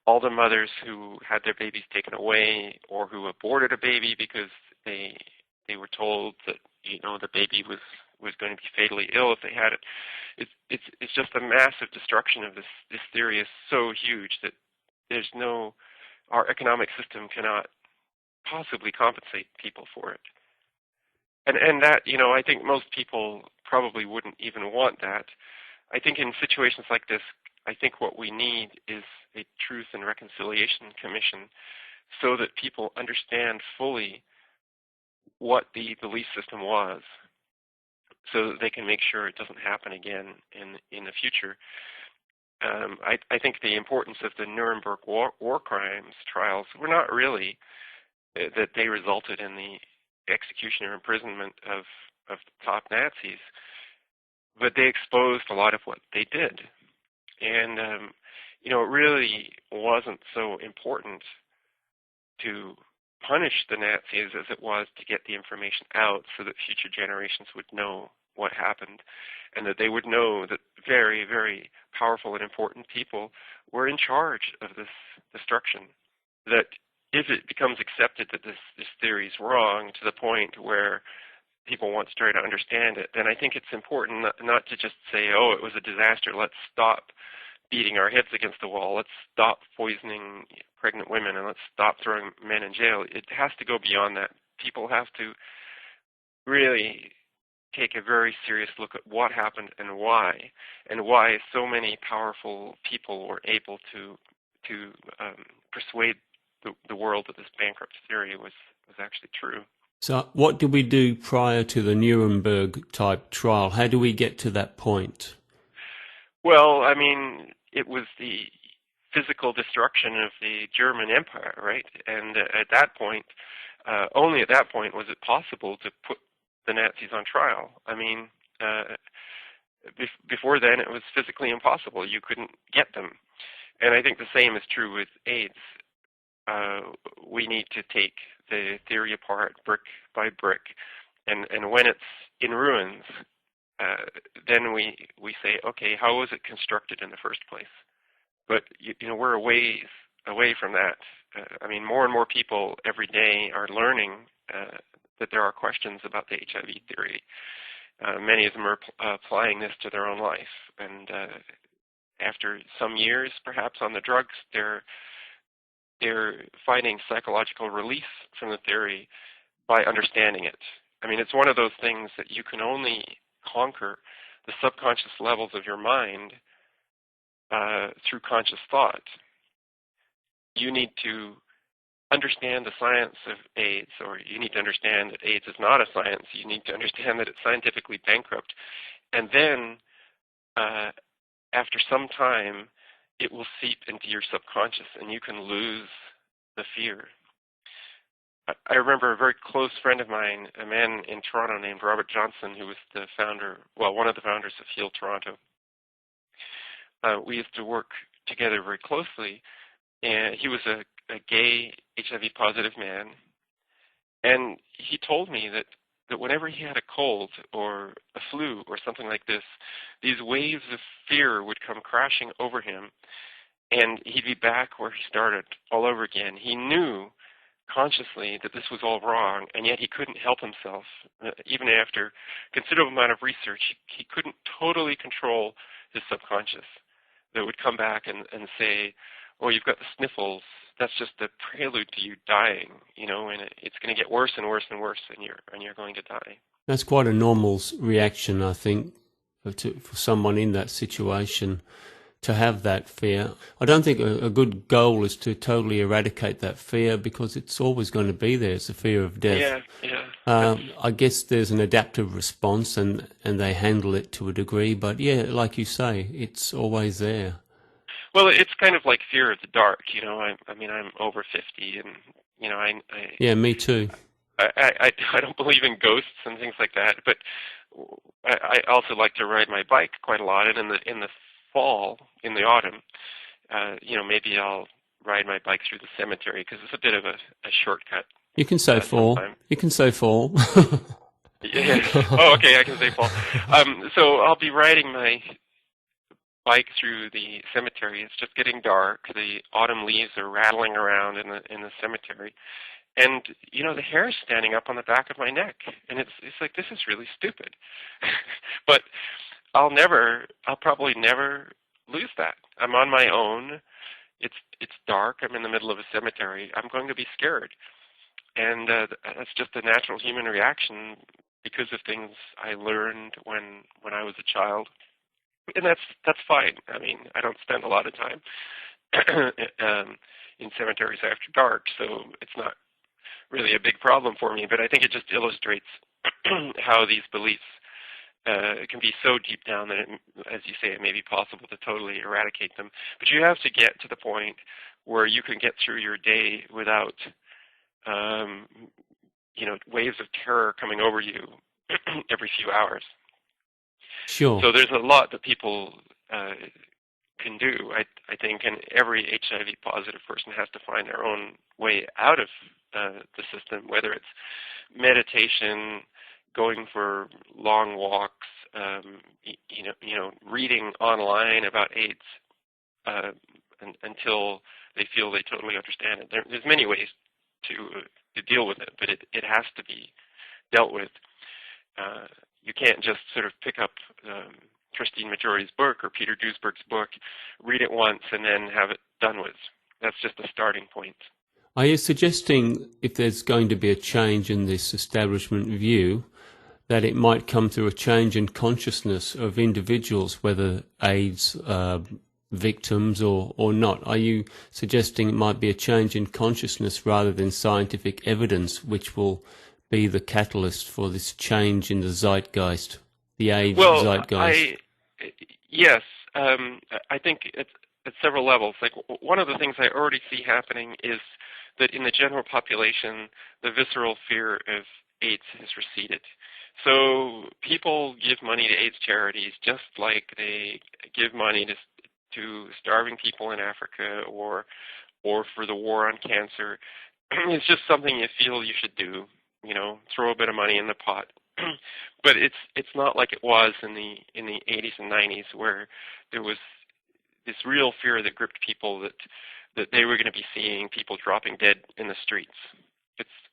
all the mothers who had their babies taken away or who aborted a baby because they were told that the baby was going to be fatally ill if they had it. It's just a massive destruction of this. This theory is so huge that our economic system cannot possibly compensate people for it. And that, I think most people probably wouldn't even want that. I think in situations like this, I think what we need is a Truth and Reconciliation Commission so that people understand fully what the belief system was, so that they can make sure it doesn't happen again in the future. I think the importance of the Nuremberg war crimes trials were not really that they resulted in the execution or imprisonment of the top Nazis, but they exposed a lot of what they did. And, it really wasn't so important to punish the Nazis as it was to get the information out so that future generations would know what happened, and that they would know that very, very powerful and important people were in charge of this destruction. That if it becomes accepted that this theory is wrong to the point where people want to try to understand it, then I think it's important not to just say, oh, it was a disaster, let's stop beating our heads against the wall, let's stop poisoning pregnant women, and let's stop throwing men in jail. It has to go beyond that. People have to really take a very serious look at what happened and why so many powerful people were able to persuade the world that this bankrupt theory was actually true. So what did we do prior to the Nuremberg type trial? How do we get to that point? Well, I mean, it was the physical destruction of the German Empire, right? And at that point, only at that point was it possible to put the Nazis on trial. I mean, before then it was physically impossible. You couldn't get them. And I think the same is true with AIDS. We need to take the theory apart brick by brick, and when it's in ruins, then we say, okay, how was it constructed in the first place? But we're a ways away from that. I mean, more and more people every day are learning that there are questions about the HIV theory. Many of them are applying this to their own life, and after some years, perhaps on the drugs, they're finding psychological relief from the theory by understanding it. I mean, it's one of those things that you can only conquer the subconscious levels of your mind through conscious thought. You need to understand the science of AIDS, or you need to understand that AIDS is not a science. You need to understand that it's scientifically bankrupt. And then, after some time, it will seep into your subconscious, and you can lose the fear. I remember a very close friend of mine, a man in Toronto named Robert Johnson, who was one of the founders of Heal Toronto. We used to work together very closely, and he was a gay HIV-positive man, and he told me that whenever he had a cold or a flu or something like this, these waves of fear would come crashing over him, and he'd be back where he started all over again. He knew consciously that this was all wrong, and yet he couldn't help himself. Even after a considerable amount of research, he couldn't totally control his subconscious that would come back and say, oh, you've got the sniffles, that's just a prelude to you dying, and it's going to get worse and worse and worse, and you're going to die. That's quite a normal reaction, I think, for someone in that situation to have that fear. I don't think a good goal is to totally eradicate that fear, because it's always going to be there. It's a fear of death. Yeah. I guess there's an adaptive response, and they handle it to a degree. But yeah, like you say, it's always there. Well, it's kind of like fear of the dark. I mean, I'm over 50, and yeah, me too. I don't believe in ghosts and things like that, but I also like to ride my bike quite a lot, and in the fall, in the autumn, maybe I'll ride my bike through the cemetery, because it's a bit of a shortcut. You can say fall. Sometime. You can say fall. Yeah. Oh, okay, I can say fall. So I'll be riding bike through the cemetery. It's just getting dark. The autumn leaves are rattling around in the cemetery, and the hair is standing up on the back of my neck, and it's like, this is really stupid. But I'll probably never lose that. I'm on my own. It's dark. I'm in the middle of a cemetery. I'm going to be scared, and that's just a natural human reaction because of things I learned when I was a child, and that's fine. I mean, I don't spend a lot of time in cemeteries after dark, so it's not really a big problem for me. But I think it just illustrates how these beliefs can be so deep down that, as you say, it may be possible to totally eradicate them. But you have to get to the point where you can get through your day without, waves of terror coming over you every few hours. Sure. So there's a lot that people can do, I think, and every HIV positive person has to find their own way out of the system, whether it's meditation, going for long walks, reading online about AIDS until they feel they totally understand it. There's many ways to deal with it, but it has to be dealt with. You can't just sort of pick up Christine Majority's book or Peter Duesberg's book, read it once, and then have it done with. That's just a starting point. Are you suggesting, if there's going to be a change in this establishment view, that it might come through a change in consciousness of individuals, whether AIDS victims or not? Are you suggesting it might be a change in consciousness rather than scientific evidence, which will be the catalyst for this change in the zeitgeist, the AIDS zeitgeist? Yes. I think at several levels. Like, one of the things I already see happening is that in the general population, the visceral fear of AIDS has receded. So people give money to AIDS charities just like they give money to starving people in Africa or for the war on cancer. It's just something you feel you should do. Throw a bit of money in the pot. But it's not like it was in the 80s and 90s, where there was this real fear that gripped people that they were going to be seeing people dropping dead in the streets.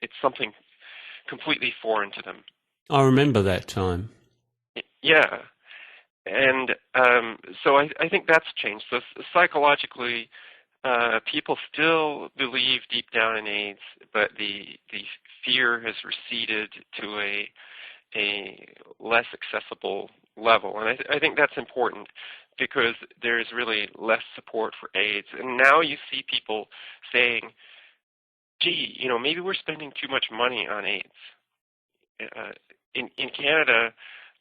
It's something completely foreign to them. I remember that time. Yeah. And so I think that's changed. So psychologically, people still believe deep down in AIDS, but the fear has receded to a less accessible level. And I think that's important because there's really less support for AIDS. And now you see people saying, gee, maybe we're spending too much money on AIDS. In Canada,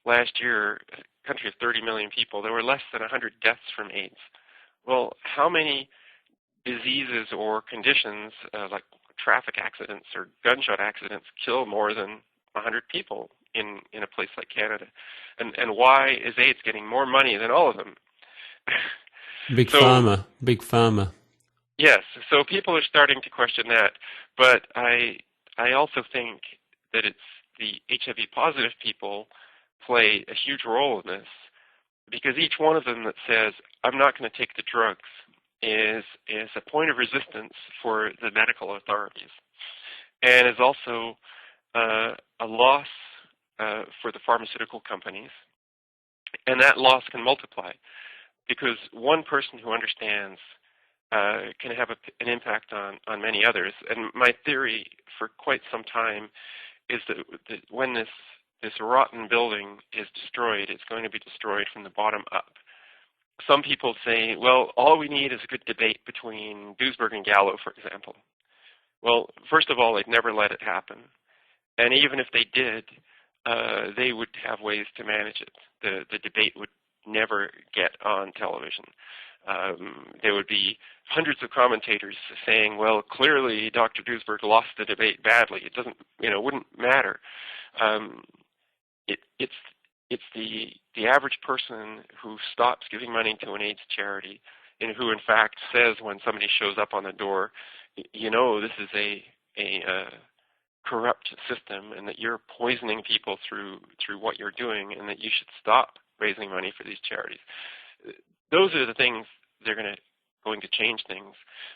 last year, a country of 30 million people, there were less than 100 deaths from AIDS. Well, how many diseases or conditions like traffic accidents or gunshot accidents kill more than 100 people in a place like Canada? And why is AIDS getting more money than all of them? Big pharma. Yes, so people are starting to question that, but I also think that it's the HIV positive people play a huge role in this, because each one of them that says, I'm not going to take the drugs, is a point of resistance for the medical authorities, and is also a loss for the pharmaceutical companies, and that loss can multiply, because one person who understands can have an impact on many others. And my theory for quite some time is that when this rotten building is destroyed, it's going to be destroyed from the bottom up. Some people say, well, all we need is a good debate between Duesberg and Gallo, for example. Well, first of all, they'd never let it happen. And even if they did, they would have ways to manage it. The debate would never get on television. There would be hundreds of commentators saying, well, clearly Dr. Duesberg lost the debate badly. It doesn't, wouldn't matter. It's the average person who stops giving money to an AIDS charity and who, in fact, says when somebody shows up on the door, this is a corrupt system, and that you're poisoning people through what you're doing, and that you should stop raising money for these charities. those are the things they're going to change things.